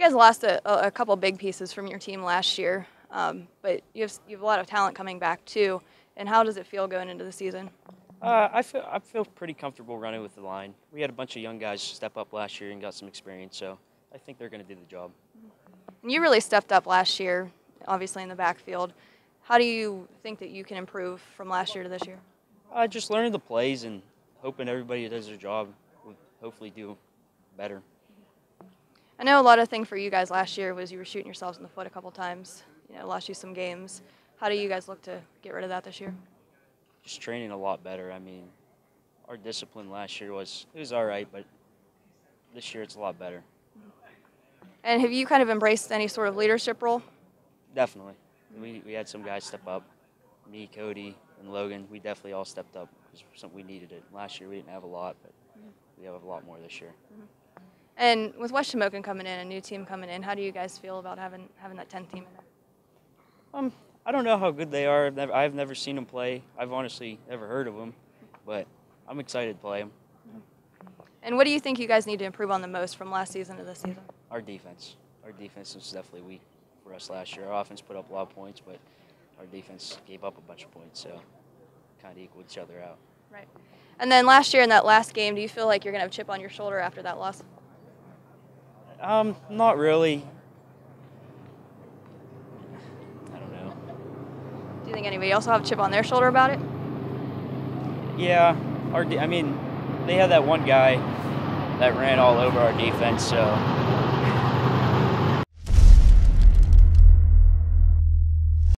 guys lost a couple big pieces from your team last year, but you have a lot of talent coming back too. And how does it feel going into the season? I feel pretty comfortable running with the line. We had a bunch of young guys step up last year and got some experience, so I think they're going to do the job. And you really stepped up last year, obviously in the backfield. How do you think that you can improve from last year to this year? Just learning the plays and hoping everybody who does their job will hopefully do better. I know a lot of thing for you guys last year was you were shooting yourselves in the foot a couple times. Lost you some games. How do you guys look to get rid of that this year? Just training a lot better. I mean, our discipline last year was all right, but this year it's a lot better. And have you kind of embraced any sort of leadership role? Definitely. We had some guys step up. Me, Cody, and Logan, we definitely all stepped up because we needed it. Last year we didn't have a lot, but we have a lot more this year. And with West Shamokin coming in, a new team coming in, how do you guys feel about having that 10th team in there? I don't know how good they are. I've never seen them play. I've honestly never heard of them, but I'm excited to play them. And what do you think you guys need to improve on the most from last season to this season? Our defense. Our defense was definitely weak for us last year. Our offense put up a lot of points, but our defense gave up a bunch of points, so kind of equaled each other out. Right. And then last year in that last game, do you feel like you're going to have a chip on your shoulder after that loss? Not really. I don't know. Do you think anybody else will have a chip on their shoulder about it? Yeah, I mean, they had that one guy that ran all over our defense, so